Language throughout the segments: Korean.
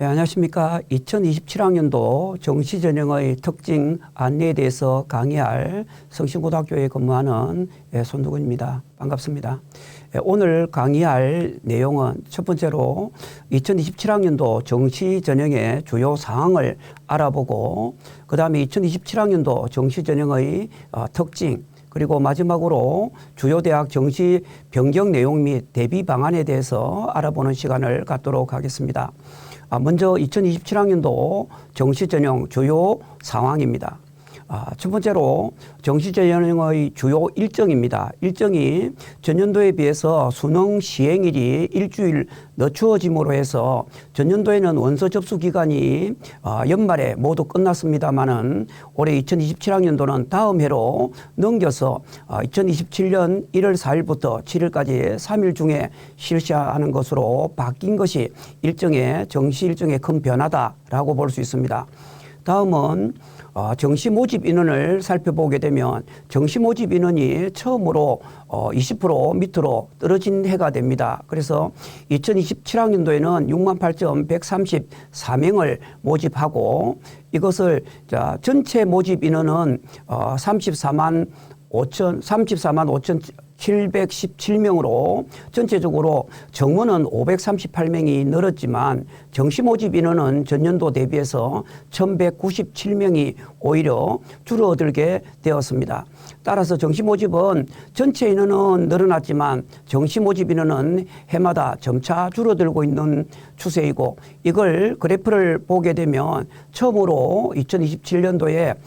안녕하십니까. 2027학년도 정시전형의 특징 안내에 대해서 강의할 성신고등학교에 근무하는 손두근입니다. 반갑습니다. 오늘 강의할 내용은 첫 번째로 2027학년도 정시전형의 주요 사항을 알아보고, 그 다음에 2027학년도 정시전형의 특징, 그리고 마지막으로 주요 대학 정시 변경 내용 및 대비 방안에 대해서 알아보는 시간을 갖도록 하겠습니다. 먼저 2027학년도 정시전형 주요 상황입니다. 첫 번째로 정시전형의 주요 일정입니다. 일정이 전년도에 비해서 수능 시행일이 일주일 늦추어짐으로 해서 전년도에는 원서 접수 기간이 연말에 모두 끝났습니다마는 올해 2027학년도는 다음 해로 넘겨서 2027년 1월 4일부터 7일까지 3일 중에 실시하는 것으로 바뀐 것이 정시 일정의 큰 변화다라고 볼 수 있습니다. 다음은 정시 모집 인원을 살펴보게 되면 정시 모집 인원이 처음으로 20% 밑으로 떨어진 해가 됩니다. 그래서 2027학년도에는 68,134명을 모집하고, 이것을 전체 모집 인원은 34만 5,717명으로 전체적으로 정원은 538명이 늘었지만 정시 모집 인원은 전년도 대비해서 1,197명이 오히려 줄어들게 되었습니다. 따라서 정시 모집은 전체 인원은 늘어났지만 정시 모집 인원은 해마다 점차 줄어들고 있는 추세이고, 이걸 그래프를 보게 되면 처음으로 2027년도에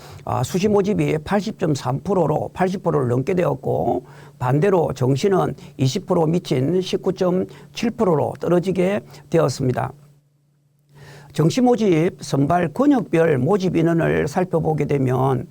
수시 모집이 80.3%로 80%를 넘게 되었고, 반대로 정시는 20% 미친 19.7%로 떨어지게 되었습니다. 정시 모집 선발 권역별 모집 인원을 살펴보게 되면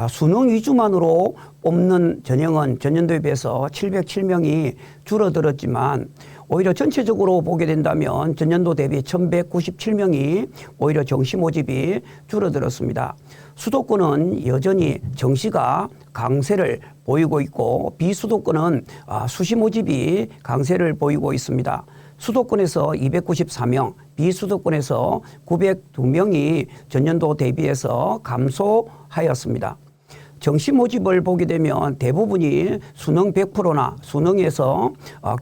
수능 위주만으로 뽑는 전형은 전년도에 비해서 707명이 줄어들었지만, 오히려 전체적으로 보게 된다면 전년도 대비 1,197명이 오히려 정시 모집이 줄어들었습니다. 수도권은 여전히 정시가 강세를 보이고 있고, 비수도권은 수시 모집이 강세를 보이고 있습니다. 수도권에서 294명, 비수도권에서 902명이 전년도 대비해서 감소하였습니다. 정시 모집을 보게 되면 대부분이 수능 100%나 수능에서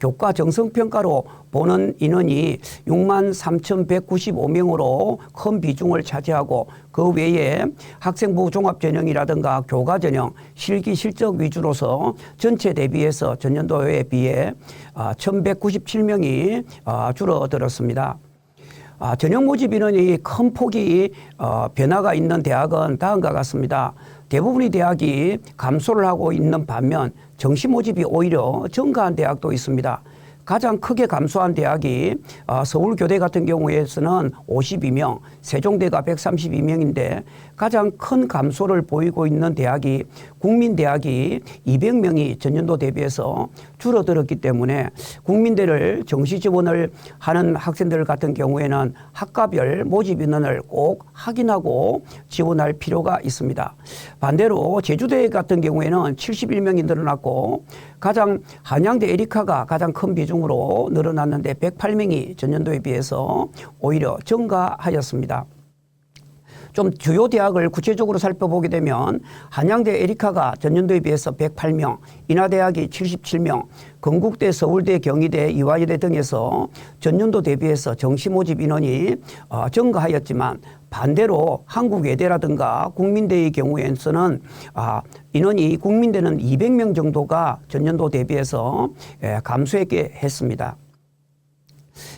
교과 정성평가로 보는 인원이 63,195명으로 큰 비중을 차지하고, 그 외에 학생부 종합전형이라든가 교과전형, 실기 실적 위주로서 전체 대비해서 전년도에 비해 1,197명이 줄어들었습니다. 전형 모집 인원이 큰 폭이 변화가 있는 대학은 다음과 같습니다. 대부분의 대학이 감소를 하고 있는 반면 정시 모집이 오히려 증가한 대학도 있습니다. 가장 크게 감소한 대학이 서울교대 같은 경우에서는 52명, 세종대가 132명인데 가장 큰 감소를 보이고 있는 대학이 국민대학이 200명이 전년도 대비해서 줄어들었기 때문에 국민대를 정시 지원을 하는 학생들 같은 경우에는 학과별 모집 인원을 꼭 확인하고 지원할 필요가 있습니다. 반대로 제주대 같은 경우에는 71명이 늘어났고, 가장 한양대 에리카가 가장 큰 비중으로 늘어났는데 108명이 전년도에 비해서 오히려 증가하였습니다. 좀 주요 대학을 구체적으로 살펴보게 되면 한양대 에리카가 전년도에 비해서 108명, 인하대학이 77명, 건국대, 서울대, 경희대, 이화여대 등에서 전년도 대비해서 정시 모집 인원이 증가하였지만, 반대로 한국외대라든가 국민대의 경우에서는 인원이 국민대는 200명 정도가 전년도 대비해서 감소했게 했습니다.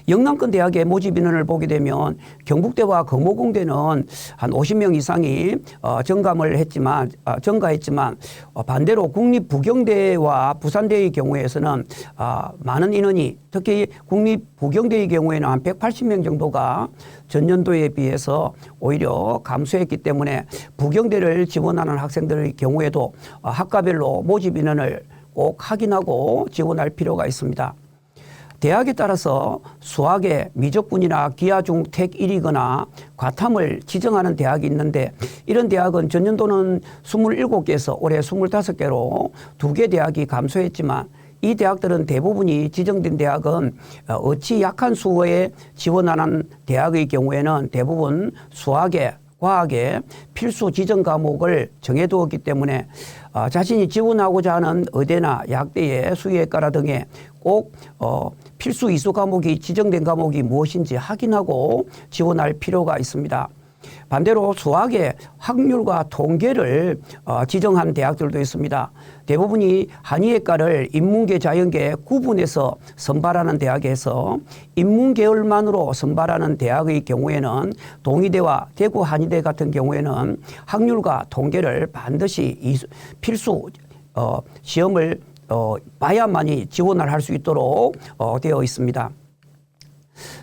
영남권 대학의 모집 인원을 보게 되면 경북대와 금호공대는 한 50명 이상이 증가했지만 반대로 국립부경대와 부산대의 경우에서는 많은 인원이, 특히 국립부경대의 경우에는 한 180명 정도가 전년도에 비해서 오히려 감소했기 때문에 부경대를 지원하는 학생들의 경우에도 학과별로 모집 인원을 꼭 확인하고 지원할 필요가 있습니다. 대학에 따라서 수학에 미적분이나 기하중 택 1이거나 과탐을 지정하는 대학이 있는데, 이런 대학은 전년도는 27개에서 올해 25개로 2개 대학이 감소했지만 이 대학들은 대부분이 지정된 대학은 어치 약한 수어에 지원하는 대학의 경우에는 대부분 수학에 과학에 필수 지정 과목을 정해두었기 때문에 자신이 지원하고자 하는 의대나 약대의 수의학과라 등에 꼭 필수 이수 과목이 지정된 과목이 무엇인지 확인하고 지원할 필요가 있습니다. 반대로 수학의 확률과 통계를 지정한 대학들도 있습니다. 대부분이 한의학과를 인문계, 자연계 구분해서 선발하는 대학에서 인문계열만으로 선발하는 대학의 경우에는 동의대와 대구 한의대 같은 경우에는 확률과 통계를 반드시 필수 시험을 봐야만이 지원을 할 수 있도록 되어 있습니다.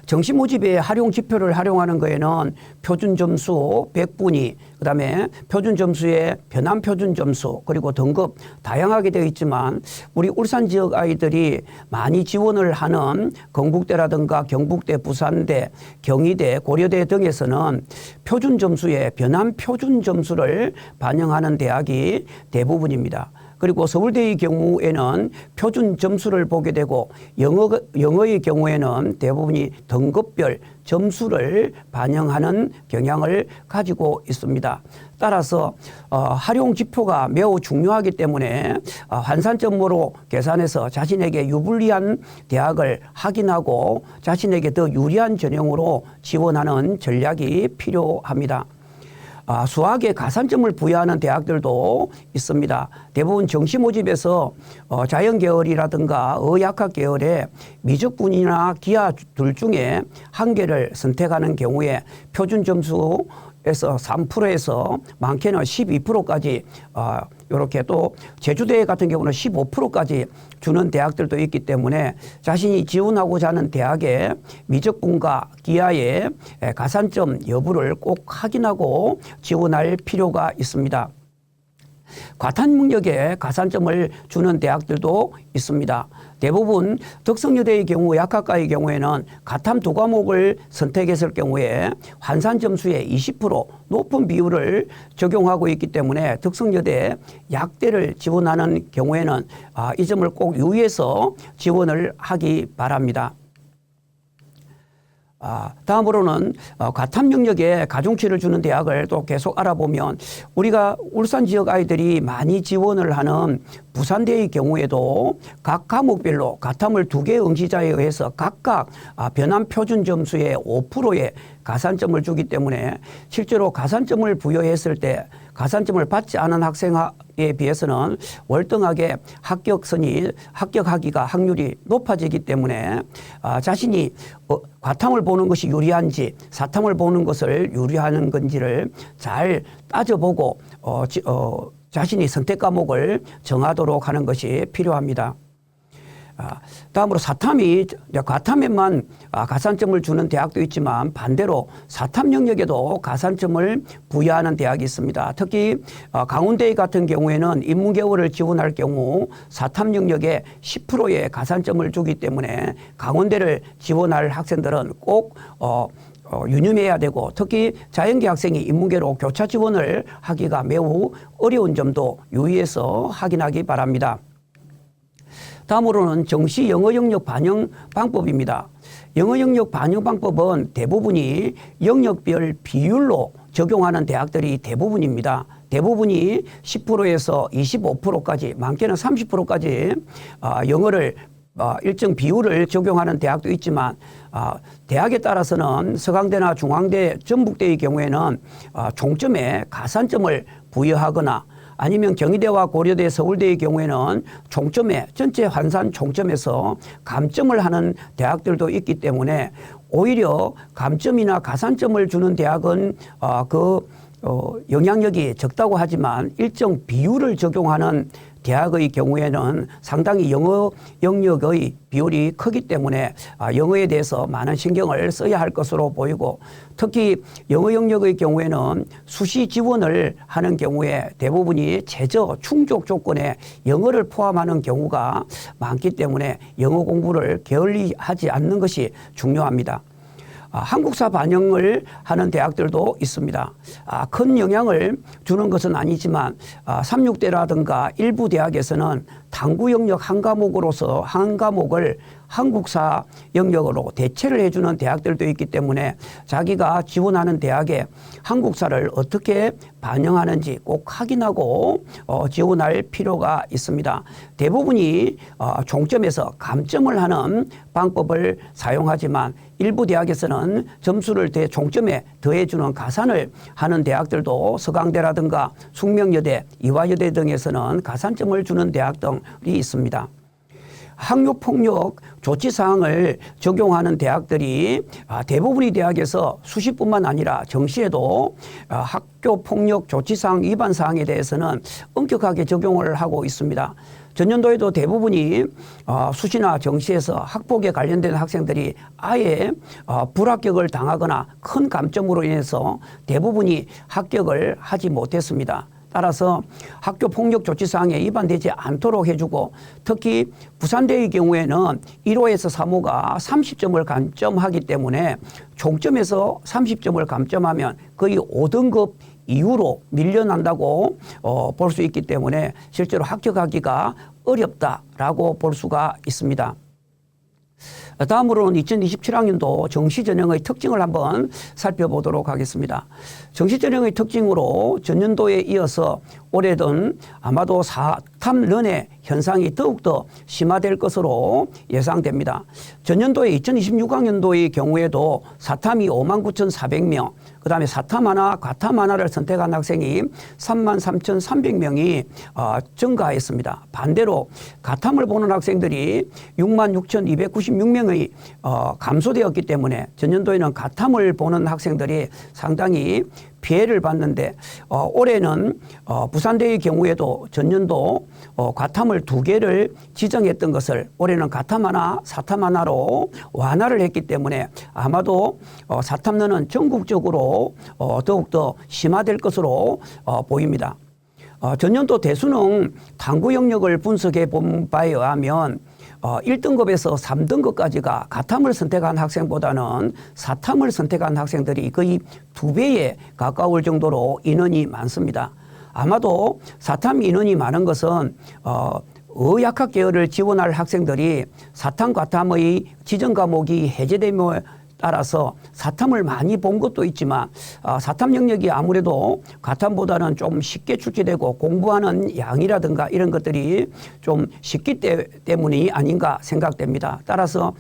정시 모집의 활용 지표를 활용하는 거에는 표준 점수 100분위, 그다음에 표준 점수의 변환 표준 점수, 그리고 등급 다양하게 되어 있지만 우리 울산 지역 아이들이 많이 지원을 하는 건국대라든가 경북대, 부산대, 경희대, 고려대 등에서는 표준 점수의 변환 표준 점수를 반영하는 대학이 대부분입니다. 그리고 서울대의 경우에는 표준 점수를 보게 되고 영어의 경우에는 대부분이 등급별 점수를 반영하는 경향을 가지고 있습니다. 따라서 활용 지표가 매우 중요하기 때문에 환산점으로 계산해서 자신에게 유불리한 대학을 확인하고 자신에게 더 유리한 전형으로 지원하는 전략이 필요합니다. 수학에 가산점을 부여하는 대학들도 있습니다. 대부분 정시 모집에서 자연계열이라든가 의학학 계열의 미적분이나 기하 둘 중에 한 개를 선택하는 경우에 표준 점수에서 3%에서 많게는 12%까지 이렇게 또 제주대 같은 경우는 15%까지 주는 대학들도 있기 때문에 자신이 지원하고자 하는 대학의 미적분과 기하의 가산점 여부를 꼭 확인하고 지원할 필요가 있습니다. 과탄 능력에 가산점을 주는 대학들도 있습니다. 대부분 덕성여대의 경우 약학과의 경우에는 가탐 두 과목을 선택했을 경우에 환산 점수의 20% 높은 비율을 적용하고 있기 때문에 덕성여대 약대를 지원하는 경우에는 이 점을 꼭 유의해서 지원을 하기 바랍니다. 다음으로는 과탐 영역에 가중치를 주는 대학을 또 계속 알아보면 우리가 울산 지역 아이들이 많이 지원을 하는 부산대의 경우에도 각 과목별로 가탐을 2개 응시자에 의해서 각각 변환 표준 점수의 5%의 가산점을 주기 때문에 실제로 가산점을 부여했을 때 가산점을 받지 않은 학생에 비해서는 월등하게 합격하기가 확률이 높아지기 때문에 자신이 과탐을 보는 것이 유리한지 사탐을 보는 것을 유리하는 건지를 잘 따져보고 자신이 선택 과목을 정하도록 하는 것이 필요합니다. 다음으로 과탐에만 가산점을 주는 대학도 있지만 반대로 사탐 영역에도 가산점을 부여하는 대학이 있습니다. 특히 강원대 같은 경우에는 인문계열을 지원할 경우 사탐 영역에 10%의 가산점을 주기 때문에 강원대를 지원할 학생들은 꼭 유념해야 되고 특히 자연계 학생이 인문계로 교차 지원을 하기가 매우 어려운 점도 유의해서 확인하기 바랍니다. 다음으로는 정시 영어 영역 반영 방법입니다. 영어 영역 반영 방법은 대부분이 영역별 비율로 적용하는 대학들이 대부분입니다. 대부분이 10%에서 25%까지 많게는 30%까지 영어를 일정 비율을 적용하는 대학도 있지만 대학에 따라서는 서강대나 중앙대, 전북대의 경우에는 총점에 가산점을 부여하거나 아니면 경희대와 고려대, 서울대의 경우에는 총점에 전체 환산 총점에서 감점을 하는 대학들도 있기 때문에 오히려 감점이나 가산점을 주는 대학은 영향력이 적다고 하지만 일정 비율을 적용하는 대학의 경우에는 상당히 영어 영역의 비율이 크기 때문에 영어에 대해서 많은 신경을 써야 할 것으로 보이고 특히 영어 영역의 경우에는 수시 지원을 하는 경우에 대부분이 최저 충족 조건에 영어를 포함하는 경우가 많기 때문에 영어 공부를 게을리하지 않는 것이 중요합니다. 한국사 반영을 하는 대학들도 있습니다. 큰 영향을 주는 것은 아니지만 3.6대라든가 일부 대학에서는 탐구 영역 한 과목으로서 한 과목을 한국사 영역으로 대체를 해주는 대학들도 있기 때문에 자기가 지원하는 대학에 한국사를 어떻게 반영하는지 꼭 확인하고 지원할 필요가 있습니다. 대부분이 종점에서 감점을 하는 방법을 사용하지만 일부 대학에서는 점수를 종점에 더해주는 가산을 하는 대학들도 서강대라든가 숙명여대, 이화여대 등에서는 가산점을 주는 대학 등이 있습니다. 학교폭력 조치사항을 적용하는 대학들이 대부분의 대학에서 수시뿐만 아니라 정시에도 학교폭력 조치사항 위반 사항에 대해서는 엄격하게 적용을 하고 있습니다. 전년도에도 대부분이 수시나 정시에서 학폭에 관련된 학생들이 아예 불합격을 당하거나 큰 감점으로 인해서 대부분이 합격을 하지 못했습니다. 따라서 학교 폭력 조치 사항에 위반되지 않도록 해주고 특히 부산대의 경우에는 1호에서 3호가 30점을 감점하기 때문에 총점에서 30점을 감점하면 거의 5등급 이후로 밀려난다고 볼 수 있기 때문에 실제로 합격하기가 어렵다라고 볼 수가 있습니다. 다음으로는 2027학년도 정시전형의 특징을 한번 살펴보도록 하겠습니다. 정시전형의 특징으로 전년도에 이어서 올해는 아마도 사탐런의 현상이 더욱더 심화될 것으로 예상됩니다. 전년도에 2026학년도의 경우에도 사탐이 59,400명, 그 다음에 사탐 하나, 과탐 하나를 선택한 학생이 33,300명이 증가했습니다. 반대로 과탐을 보는 학생들이 66,296명의 감소되었기 때문에 전년도에는 과탐을 보는 학생들이 상당히 피해를 봤는데 올해는 부산대의 경우에도 전년도 과탐을 2개를 지정했던 것을 올해는 과탐 하나, 사탐 하나로 완화를 했기 때문에 아마도 사탐론은 전국적으로 더욱더 심화될 것으로 보입니다. 전년도 대수능 탐구 영역을 분석해 본 바에 의하면 1등급에서 3등급까지가 과탐을 선택한 학생보다는 사탐을 선택한 학생들이 거의 2배에 가까울 정도로 인원이 많습니다. 아마도 사탐 인원이 많은 것은 의학학 계열을 지원할 학생들이 사탐, 과탐의 지정 과목이 해제됨에 따라서 사탐을 많이 본 것도 있지만 사탐 영역이 아무래도 과탐보다는 좀 쉽게 출제되고 공부하는 양이라든가 이런 것들이 좀 쉽기 때문이 아닌가 생각됩니다. 따라서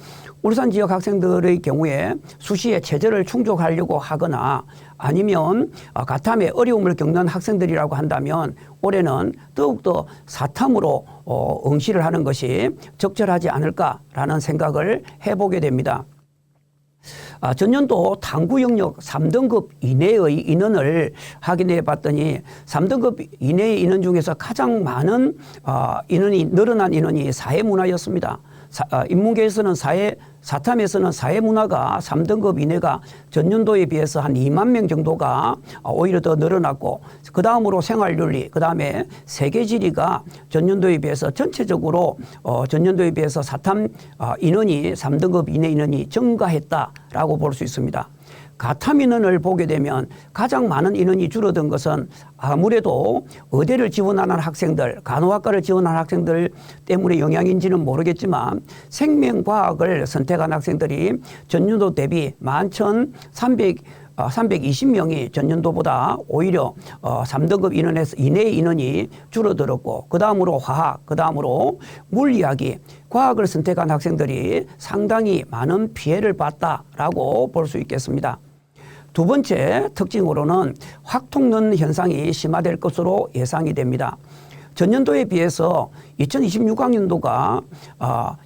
울산 지역 학생들의 경우에 수시에 최저를 충족하려고 하거나 아니면 과탐에 어려움을 겪는 학생들이라고 한다면 올해는 더욱더 사탐으로 응시를 하는 것이 적절하지 않을까라는 생각을 해보게 됩니다. 전년도 탐구 영역 3등급 이내의 인원을 확인해 봤더니 3등급 이내의 인원 중에서 가장 많은 인원이 늘어난 인원이 사회문화였습니다. 인문계에서는 사탐에서는 사회문화가 3등급 이내가 전년도에 비해서 한 2만 명 정도가 오히려 더 늘어났고 그 다음으로 생활윤리, 그 다음에 세계지리가 전년도에 비해서 전체적으로 전년도에 비해서 사탐 인원이 3등급 이내 인원이 증가했다라고 볼 수 있습니다. 과탐 인원을 보게 되면 가장 많은 인원이 줄어든 것은 아무래도 의대를 지원하는 학생들, 간호학과를 지원하는 학생들 때문에 영향인지는 모르겠지만 생명과학을 선택한 학생들이 전년도 대비 11,320명이 전년도보다 오히려 3등급 인원에서 이내의 인원이 줄어들었고 그 다음으로 화학, 그 다음으로 물리학이 과학을 선택한 학생들이 상당히 많은 피해를 봤다라고 볼 수 있겠습니다. 두 번째 특징으로는 확통론 현상이 심화될 것으로 예상이 됩니다. 전년도에 비해서 2026학년도가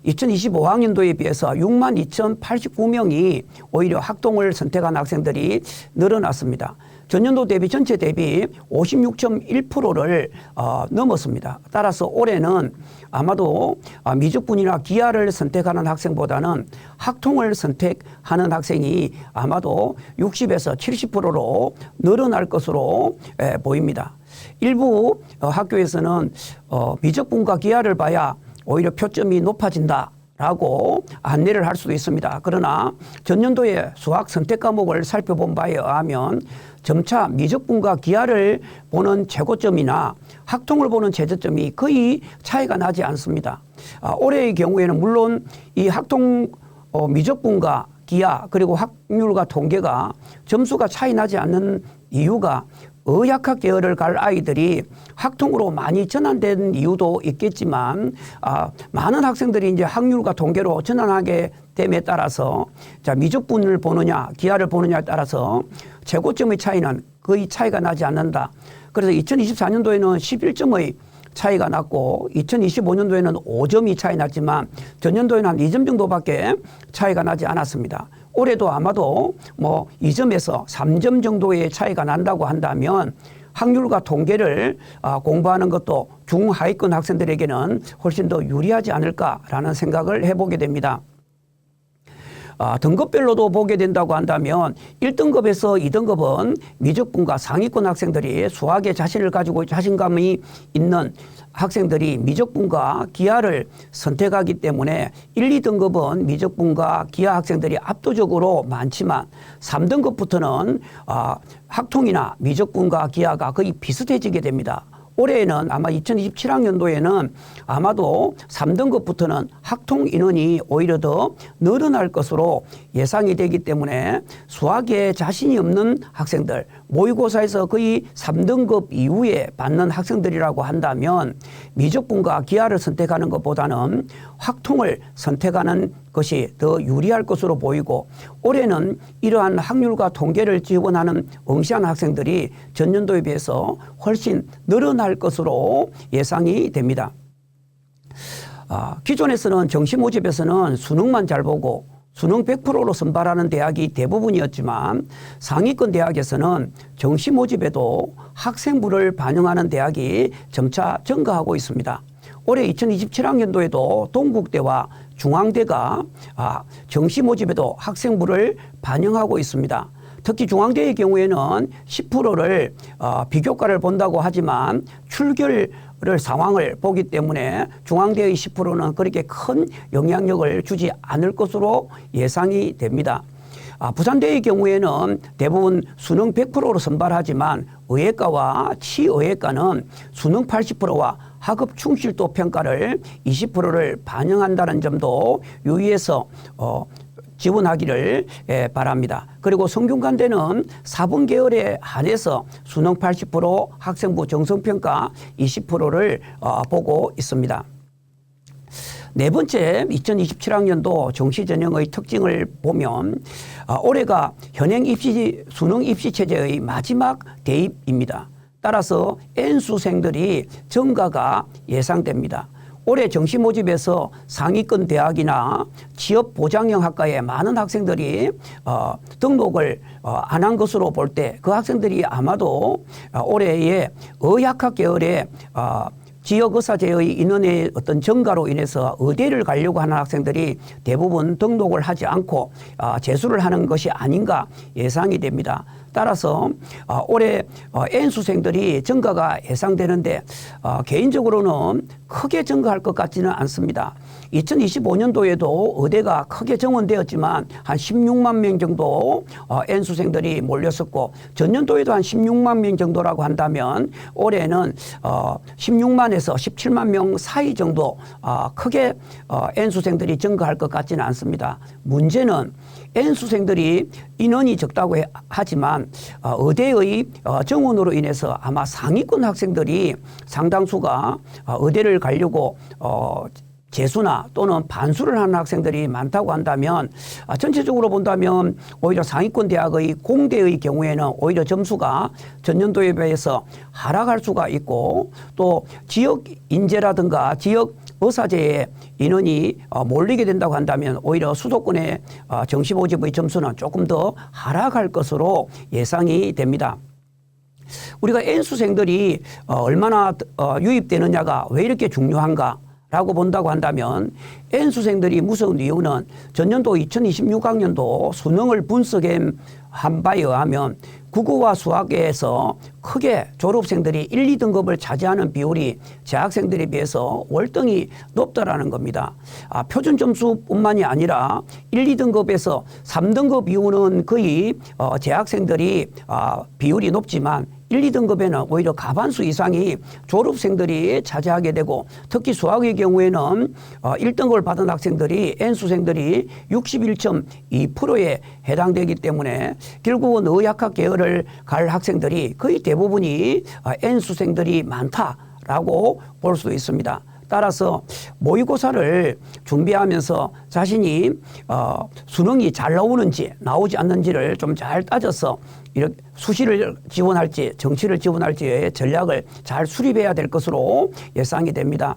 2025학년도에 비해서 62,089명이 오히려 학통을 선택한 학생들이 늘어났습니다. 전년도 대비 전체 대비 56.1%를 넘었습니다. 따라서 올해는 아마도 미적분이나 기하를 선택하는 학생보다는 학통을 선택하는 학생이 아마도 60에서 70%로 늘어날 것으로 보입니다. 일부 학교에서는 미적분과 기하를 봐야 오히려 표점이 높아진다 라고 안내를 할 수도 있습니다. 그러나 전년도의 수학 선택 과목을 살펴본 바에 의하면 점차 미적분과 기하를 보는 최고점이나 학통을 보는 최저점이 거의 차이가 나지 않습니다. 올해의 경우에는 물론 이 학통 미적분과 기하 그리고 확률과 통계가 점수가 차이 나지 않는 이유가 의학학 계열을 갈 아이들이 학통으로 많이 전환된 이유도 있겠지만 많은 학생들이 이제 확률과 통계로 전환하게 됨에 따라서 자 미적분을 보느냐 기하를 보느냐에 따라서 최고점의 차이는 거의 차이가 나지 않는다. 그래서 2024년도에는 11점의 차이가 났고 2025년도에는 5점이 차이 났지만 전년도에는 한 2점 정도밖에 차이가 나지 않았습니다. 올해도 아마도 뭐 2점에서 3점 정도의 차이가 난다고 한다면 확률과 통계를 공부하는 것도 중하위권 학생들에게는 훨씬 더 유리하지 않을까라는 생각을 해보게 됩니다. 등급별로도 보게 된다고 한다면 1등급에서 2등급은 미적분과 상위권 학생들이 수학에 자신을 가지고 자신감이 있는 학생들이 미적분과 기하를 선택하기 때문에 1, 2등급은 미적분과 기하 학생들이 압도적으로 많지만 3등급부터는 학통이나 미적분과 기하가 거의 비슷해지게 됩니다. 올해에는 아마 2027학년도에는 아마도 3등급부터는 학통 인원이 오히려 더 늘어날 것으로 예상이 되기 때문에 수학에 자신이 없는 학생들, 모의고사에서 거의 3등급 이후에 받는 학생들이라고 한다면 미적분과 기하를 선택하는 것보다는 학통을 선택하는 것이 더 유리할 것으로 보이고 올해는 이러한 확률과 통계를 지원하는 응시한 학생들이 전년도에 비해서 훨씬 늘어날 것으로 예상이 됩니다. 기존에서는 정시 모집에서는 수능만 잘 보고 수능 100%로 선발하는 대학이 대부분이었지만 상위권 대학에서는 정시 모집에도 학생부를 반영하는 대학이 점차 증가하고 있습니다. 올해 2027학년도에도 동국대와 중앙대가 정시 모집에도 학생부를 반영하고 있습니다. 특히 중앙대의 경우에는 10%를 비교과를 본다고 하지만 출결 상황을 보기 때문에 중앙대의 10%는 그렇게 큰 영향력을 주지 않을 것으로 예상이 됩니다. 부산대의 경우에는 대부분 수능 100%로 선발하지만 의예과와 치의예과는 수능 80%와 학업 충실도 평가를 20%를 반영한다는 점도 유의해서 지원하기를 바랍니다. 그리고 성균관대는 4번 계열에 한해서 수능 80% 학생부 정성평가 20%를 보고 있습니다. 네 번째 2027학년도 정시 전형의 특징을 보면 올해가 현행 수능 입시 체제의 마지막 대입입니다. 따라서 N수생들이 증가가 예상됩니다. 올해 정시 모집에서 상위권 대학이나 취업보장형 학과에 많은 학생들이 등록을 안 한 것으로 볼 때 그 학생들이 아마도 올해의 의학학 계열의 지역의사제의 인원의 어떤 증가로 인해서 의대를 가려고 하는 학생들이 대부분 등록을 하지 않고 재수를 하는 것이 아닌가 예상이 됩니다. 따라서 올해 N수생들이 증가가 예상되는데 개인적으로는 크게 증가할 것 같지는 않습니다. 2025년도에도 의대가 크게 정원되었지만 한 16만 명 정도 N수생들이 몰렸었고 전년도에도 한 16만 명 정도라고 한다면 올해는 16만에서 17만 명 사이 정도 크게 N수생들이 증가할 것 같지는 않습니다. 문제는 N수생들이 인원이 적다고 하지만 의대의 정원으로 인해서 아마 상위권 학생들이 상당수가 의대를 가려고 재수나 또는 반수를 하는 학생들이 많다고 한다면 전체적으로 본다면 오히려 상위권 대학의 공대의 경우에는 오히려 점수가 전년도에 비해서 하락할 수가 있고 또 지역 인재라든가 지역 의사제의 인원이 몰리게 된다고 한다면 오히려 수도권의 정시 모집의 점수는 조금 더 하락할 것으로 예상이 됩니다. 우리가 N수생들이 얼마나 유입되느냐가 왜 이렇게 중요한가? 라고 본다고 한다면 N수생들이 무서운 이유는 전년도 2026학년도 수능을 분석한 바에 의하면 국어와 수학에서 크게 졸업생들이 1, 2등급을 차지하는 비율이 재학생들에 비해서 월등히 높다라는 겁니다. 표준 점수뿐만이 아니라 1, 2등급에서 3등급 이후는 거의 재학생들이 비율이 높지만 1, 2등급에는 오히려 가반수 이상이 졸업생들이 차지하게 되고 특히 수학의 경우에는 1등급을 받은 학생들이 N수생들이 61.2%에 해당되기 때문에 결국은 의학학 계열을 갈 학생들이 거의 대부분이 N수생들이 많다라고 볼 수 있습니다. 따라서 모의고사를 준비하면서 자신이 수능이 잘 나오는지 나오지 않는지를 좀 잘 따져서 이렇게 수시를 지원할지 정시를 지원할지의 전략을 잘 수립해야 될 것으로 예상이 됩니다.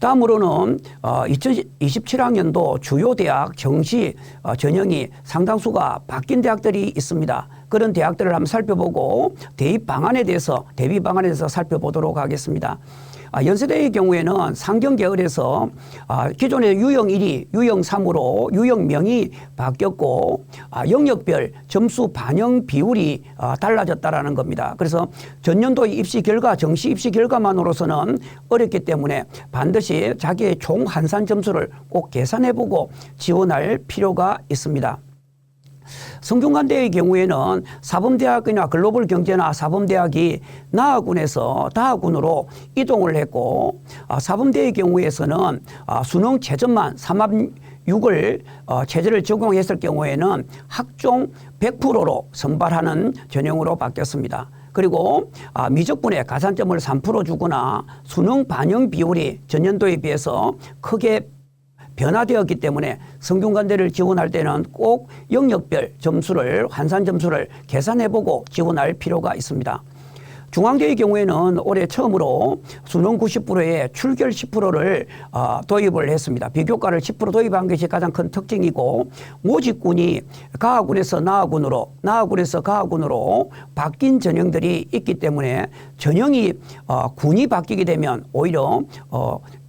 다음으로는 2027학년도 주요 대학 정시 전형이 상당수가 바뀐 대학들이 있습니다. 그런 대학들을 한번 살펴보고 대입 방안에 대해서 대비 방안에 대해서 살펴보도록 하겠습니다. 연세대의 경우에는 상경 계열에서 기존의 유형 1이 유형 3으로 유형명이 바뀌었고 영역별 점수 반영 비율이 달라졌다라는 겁니다. 그래서 전년도의 입시 결과 정시 입시 결과만으로서는 어렵기 때문에 반드시 자기의 총 한산 점수를 꼭 계산해보고 지원할 필요가 있습니다. 성균관대의 경우에는 사범대학이나 글로벌 경제나 사범대학이 나아군에서 다하군으로 이동을 했고 사범대의 경우에서는 수능 최저만 3합6을 체제를 적용했을 경우에는 학종 100%로 선발하는 전형으로 바뀌었습니다. 그리고 미적분에 가산점을 3% 주거나 수능 반영 비율이 전년도에 비해서 크게 변화되었기 때문에 성균관대를 지원할 때는 꼭 영역별 점수를 환산 점수를 계산해보고 지원할 필요가 있습니다. 중앙대의 경우에는 올해 처음으로 수능 90%에 출결 10%를 도입을 했습니다. 비교과를 10% 도입한 것이 가장 큰 특징이고 모집군이 가하군에서 나하군으로 나하군에서 가하군으로 바뀐 전형들이 있기 때문에 전형이 군이 바뀌게 되면 오히려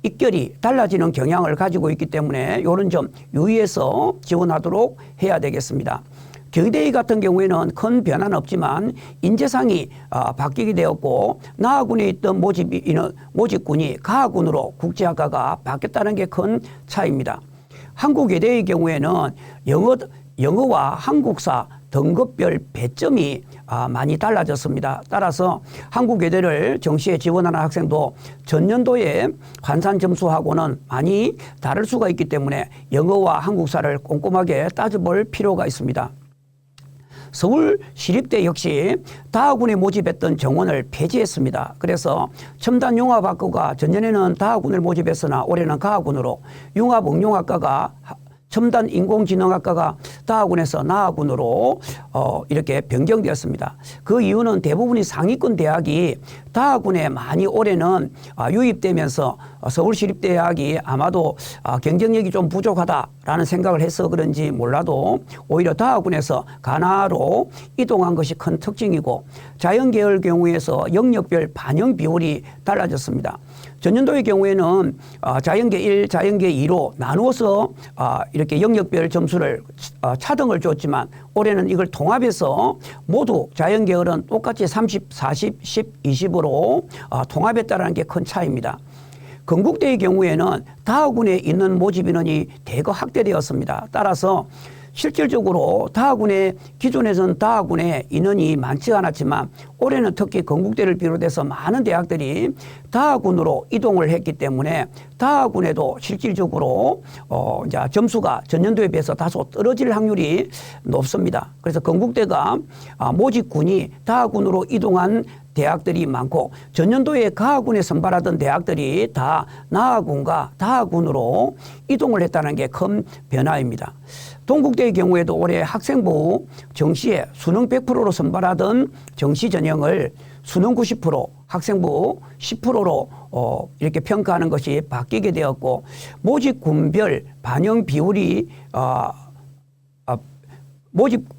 입결이 달라지는 경향을 가지고 있기 때문에 이런 점 유의해서 지원하도록 해야 되겠습니다. 경희대의 같은 경우에는 큰 변화는 없지만 인재상이 바뀌게 되었고 나하군에 있던 모집군이 가하군으로 국제학과가 바뀌었다는 게 큰 차이입니다. 한국외대의 경우에는 영어와 한국사 등급별 배점이 많이 달라졌습니다. 따라서 한국외대를 정시에 지원하는 학생도 전년도에 환산 점수하고는 많이 다를 수가 있기 때문에 영어와 한국사를 꼼꼼하게 따져볼 필요가 있습니다. 서울시립대 역시 다하군에 모집했던 정원을 폐지했습니다. 그래서 첨단융합학과가 전년에는 다하군을 모집했으나 올해는 가하군으로 융합응용학과가 첨단 인공지능학과가 다하군에서 나하군으로 이렇게 변경되었습니다. 그 이유는 대부분이 상위권 대학이 다하군에 많이 올해는 유입되면서 서울시립대학이 아마도 경쟁력이 좀 부족하다라는 생각을 해서 그런지 몰라도 오히려 다하군에서 가나로 이동한 것이 큰 특징이고 자연계열 경우에서 영역별 반영 비율이 달라졌습니다. 전년도의 경우에는 자연계 1, 자연계 2로 나누어서 이렇게 영역별 점수를 차등을 줬지만 올해는 이걸 통합해서 모두 자연계열은 똑같이 30, 40, 10, 20으로 통합했다는 게 큰 차이입니다. 건국대의 경우에는 다하군에 있는 모집 인원이 대거 확대되었습니다. 따라서 실질적으로 기존에서는 다하군에 인원이 많지 않았지만 올해는 특히 건국대를 비롯해서 많은 대학들이 다하군으로 이동을 했기 때문에 다하군에도 실질적으로 이제 점수가 전년도에 비해서 다소 떨어질 확률이 높습니다. 그래서 건국대가 모집군이 다하군으로 이동한 대학들이 많고 전년도에 가하군에 선발하던 대학들이 다 나하군과 다하군으로 이동을 했다는 게 큰 변화입니다. 동국대의 경우에도 올해 학생부 정시에 수능 100%로 선발하던 정시 전형을 수능 90%, 학생부 10%로 이렇게 평가하는 것이 바뀌게 되었고 모집군별 반영 비율이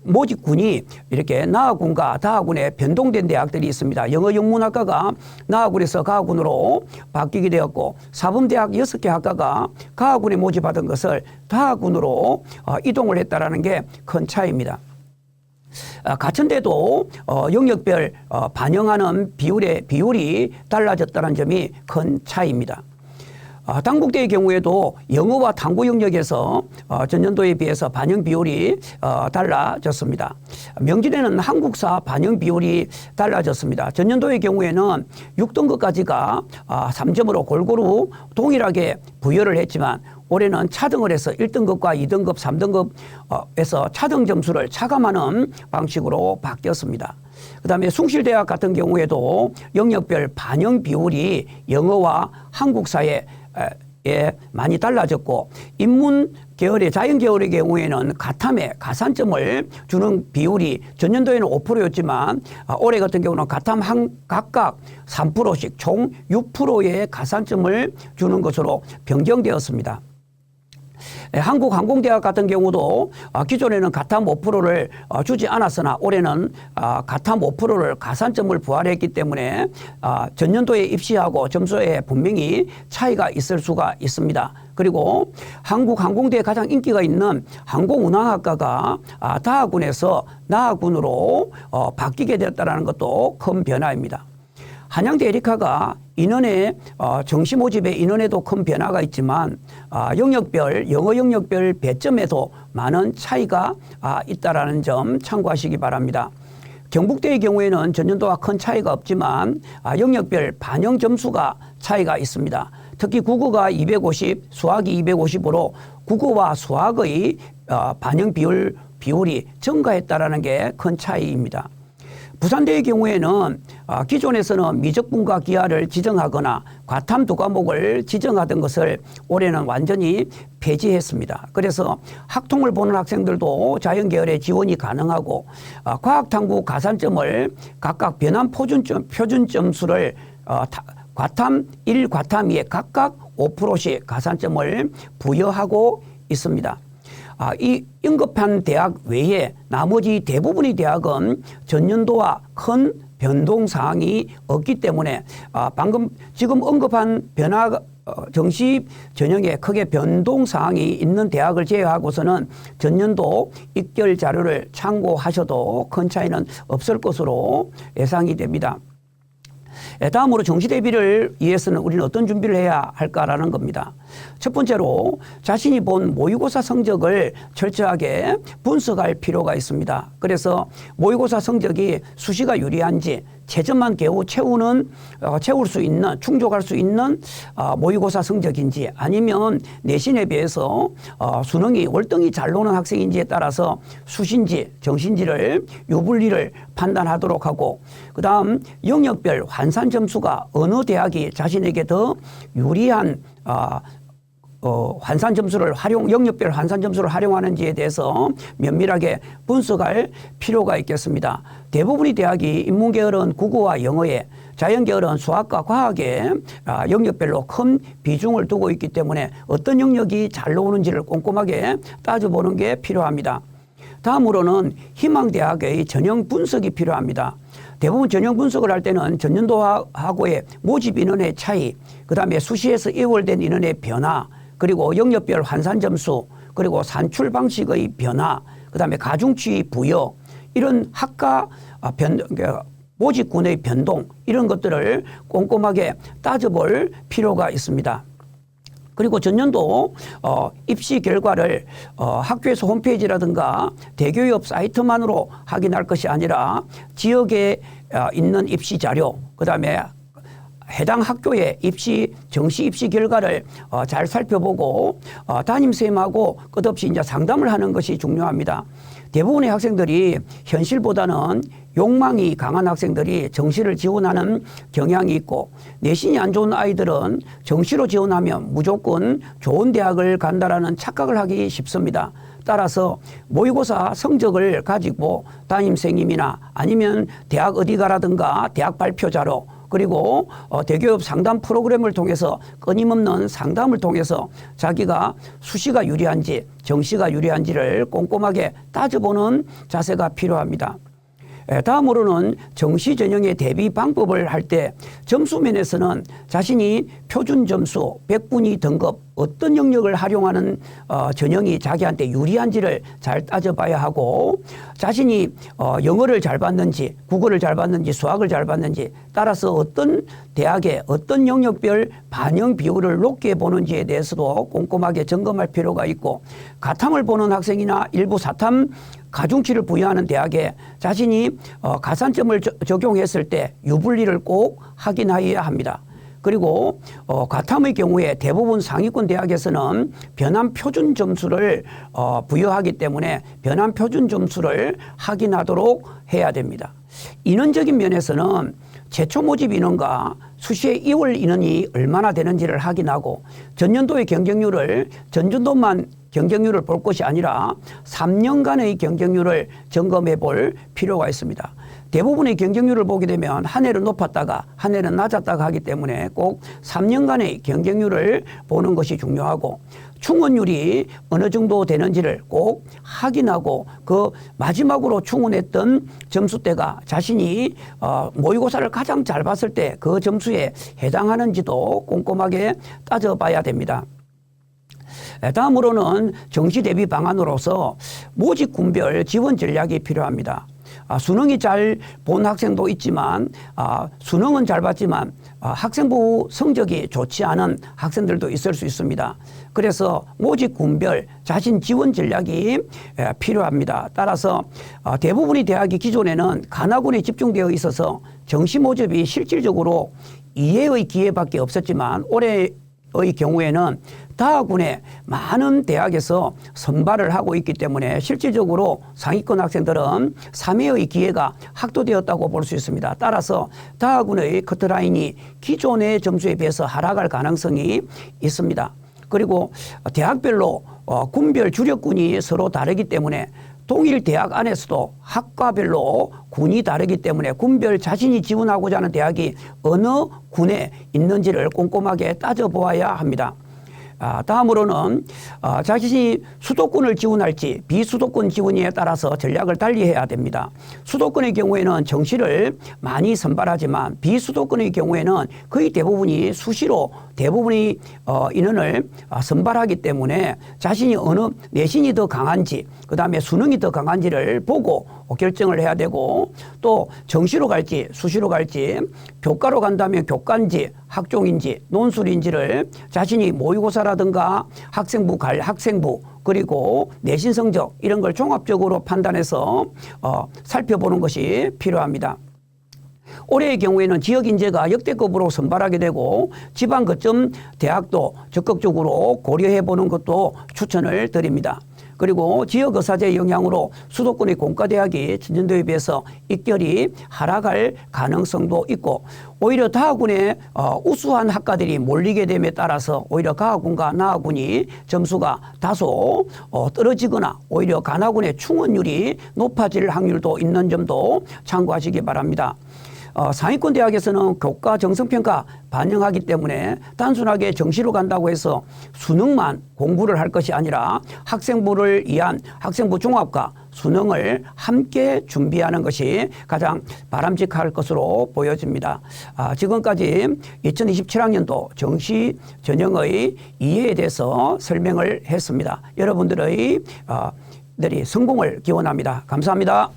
모집군이 이렇게 나하군과 다하군에 변동된 대학들이 있습니다. 영어영문학과가 나하군에서 가하군으로 바뀌게 되었고 사범대학 6개 학과가 가하군에 모집하던 것을 다하군으로 이동을 했다는 게 큰 차이입니다. 가천대도 영역별 반영하는 비율이 달라졌다는 점이 큰 차이입니다. 당국대의 경우에도 영어와 탐구 영역에서 전년도에 비해서 반영 비율이 달라졌습니다. 명진에는 한국사 반영 비율이 달라졌습니다. 전년도의 경우에는 6등급까지가 3점으로 골고루 동일하게 부여를 했지만 올해는 차등을 해서 1등급과 2등급, 3등급에서 차등 점수를 차감하는 방식으로 바뀌었습니다. 그다음에 숭실대학 같은 경우에도 영역별 반영 비율이 영어와 한국사에 많이 달라졌고 인문 계열의 자연 계열의 경우에는 가탐에 가산점을 주는 비율이 전년도에는 5%였지만 올해 같은 경우는 가탐 각각 3%씩 총 6%의 가산점을 주는 것으로 변경되었습니다. 한국항공대학 같은 경우도 기존에는 가탐 5%를 주지 않았으나 올해는 가탐 5%를 가산점을 부활했기 때문에 전년도에 입시하고 점수에 분명히 차이가 있을 수가 있습니다. 그리고 한국항공대에 가장 인기가 있는 항공운항학과가 다하군에서 나하군으로 바뀌게 되었다는 것도 큰 변화입니다. 한양대 에리카가 인원의 정시 모집의 인원에도 큰 변화가 있지만 영역별 영어 영역별 배점에도 많은 차이가 있다라는 점 참고하시기 바랍니다. 경북대의 경우에는 전년도와 큰 차이가 없지만 영역별 반영 점수가 차이가 있습니다. 특히 국어가 250, 수학이 250으로 국어와 수학의 반영 비율이 증가했다라는 게 큰 차이입니다. 부산대의 경우에는 기존에서는 미적분과 기하를 지정하거나 과탐 두 과목을 지정하던 것을 올해는 완전히 폐지했습니다. 그래서 학통을 보는 학생들도 자연계열에 지원이 가능하고 과학탐구 가산점을 각각 변환 표준 점수를 과탐 1, 과탐 2에 각각 5%씩 가산점을 부여하고 있습니다. 이 언급한 대학 외에 나머지 대부분의 대학은 전년도와 큰 변동 사항이 없기 때문에 지금 언급한 변화 정시 전형에 크게 변동 사항이 있는 대학을 제외하고서는 전년도 입결 자료를 참고하셔도 큰 차이는 없을 것으로 예상이 됩니다. 다음으로 정시 대비를 위해서는 우리는 어떤 준비를 해야 할까라는 겁니다. 첫 번째로 자신이 본 모의고사 성적을 철저하게 분석할 필요가 있습니다. 그래서 모의고사 성적이 수시가 유리한지 채점만 겨우 채울 수 있는 충족할 수 있는 모의고사 성적인지 아니면 내신에 비해서 수능이 월등히 잘 노는 학생인지에 따라서 수시인지 정시인지를 유불리를 판단하도록 하고 그다음 영역별 환산 점수가 어느 대학이 자신에게 더 유리한 환산 점수를 영역별 환산 점수를 활용하는지에 대해서 면밀하게 분석할 필요가 있겠습니다. 대부분의 대학이 인문계열은 국어와 영어에 자연계열은 수학과 과학에 영역별로 큰 비중을 두고 있기 때문에 어떤 영역이 잘 나오는지를 꼼꼼하게 따져보는 게 필요합니다. 다음으로는 희망대학의 전형 분석이 필요합니다. 대부분 전형 분석을 할 때는 전년도하고의 모집 인원의 차이, 그 다음에 수시에서 이월된 인원의 변화, 그리고 영역별 환산 점수, 그리고 산출 방식의 변화, 그 다음에 가중치 부여, 이런 학과 모집군의 변동, 이런 것들을 꼼꼼하게 따져볼 필요가 있습니다. 그리고 전년도 입시 결과를 학교에서 홈페이지라든가 대교협 사이트만으로 확인할 것이 아니라 지역에 있는 입시 자료, 그다음에 해당 학교의 정시 입시 결과를 잘 살펴보고 담임선생님하고 끝없이 이제 상담을 하는 것이 중요합니다. 대부분의 학생들이 현실보다는 욕망이 강한 학생들이 정시를 지원하는 경향이 있고 내신이 안 좋은 아이들은 정시로 지원하면 무조건 좋은 대학을 간다라는 착각을 하기 쉽습니다. 따라서 모의고사 성적을 가지고 담임선생님이나 아니면 대학 어디 가라든가 대학 발표 자료 그리고 대교협 상담 프로그램을 통해서 끊임없는 상담을 통해서 자기가 수시가 유리한지 정시가 유리한지를 꼼꼼하게 따져보는 자세가 필요합니다. 다음으로는 정시 전형의 대비 방법을 할 때 점수 면에서는 자신이 표준 점수 100분위 등급 어떤 영역을 활용하는 전형이 자기한테 유리한지를 잘 따져봐야 하고 자신이 영어를 잘 받는지 국어를 잘 받는지 수학을 잘 받는지 따라서 어떤 대학에 어떤 영역별 반영 비율을 높게 보는지에 대해서도 꼼꼼하게 점검할 필요가 있고 가탐을 보는 학생이나 일부 사탐 가중치를 부여하는 대학에 자신이 가산점을 적용했을 때 유불리를 꼭 확인해야 합니다. 그리고 가탐의 경우에 대부분 상위권 대학에서는 변환 표준 점수를 부여하기 때문에 변환 표준 점수를 확인하도록 해야 됩니다. 인원적인 면에서는 최초 모집 인원과 수시의 2월 인원이 얼마나 되는지를 확인하고 전년도의 경쟁률을 전년도만 경쟁률을 볼 것이 아니라 3년간의 경쟁률을 점검해 볼 필요가 있습니다. 대부분의 경쟁률을 보게 되면 한 해는 높았다가 한 해는 낮았다가 하기 때문에 꼭 3년간의 경쟁률을 보는 것이 중요하고 충원율이 어느 정도 되는지를 꼭 확인하고 그 마지막으로 충원했던 점수대가 자신이 모의고사를 가장 잘 봤을 때 그 점수에 해당하는지도 꼼꼼하게 따져봐야 됩니다. 다음으로는 정시 대비 방안으로서 모집 군별 지원 전략이 필요합니다. 수능이 잘 본 학생도 있지만 수능은 잘 봤지만 학생부 성적이 좋지 않은 학생들도 있을 수 있습니다. 그래서 모집 군별 자신 지원 전략이 필요합니다. 따라서 대부분의 대학이 기존에는 간화군에 집중되어 있어서 정시 모집이 실질적으로 2회의 기회밖에 없었지만 올해의 경우에는 다하군에 많은 대학에서 선발을 하고 있기 때문에 실질적으로 상위권 학생들은 3회의 기회가 확보되었다고 볼 수 있습니다. 따라서 다하군의 커트라인이 기존의 점수에 비해서 하락할 가능성이 있습니다. 그리고 대학별로 군별 주력군이 서로 다르기 때문에 동일 대학 안에서도 학과별로 군이 다르기 때문에 군별 자신이 지원하고자 하는 대학이 어느 군에 있는지를 꼼꼼하게 따져보아야 합니다. 다음으로는 자신이 수도권을 지원할지 비수도권 지원에 따라서 전략을 달리해야 됩니다. 수도권의 경우에는 정시를 많이 선발하지만 비수도권의 경우에는 거의 대부분이 수시로 대부분의 인원을 선발하기 때문에 자신이 어느 내신이 더 강한지 그다음에 수능이 더 강한지를 보고 결정을 해야 되고 또 정시로 갈지 수시로 갈지 교과로 간다면 교과인지 학종인지 논술인지를 자신이 모의고사라든가 학생부 그리고 내신 성적 이런 걸 종합적으로 판단해서 살펴보는 것이 필요합니다. 올해의 경우에는 지역 인재가 역대급으로 선발하게 되고 지방 거점 대학도 적극적으로 고려해 보는 것도 추천을 드립니다. 그리고 지역의사제 영향으로 수도권의 공과대학이 전년도에 비해서 입결이 하락할 가능성도 있고 오히려 다하군에 우수한 학과들이 몰리게 됨에 따라서 오히려 가하군과 나하군이 점수가 다소 떨어지거나 오히려 간하군의 충원율이 높아질 확률도 있는 점도 참고하시기 바랍니다. 상위권 대학에서는 교과 정성평가 반영하기 때문에 단순하게 정시로 간다고 해서 수능만 공부를 할 것이 아니라 학생부를 위한 학생부 종합과 수능을 함께 준비하는 것이 가장 바람직할 것으로 보여집니다. 지금까지 2027학년도 정시 전형의 이해에 대해서 설명을 했습니다. 여러분들의 성공을 기원합니다. 감사합니다.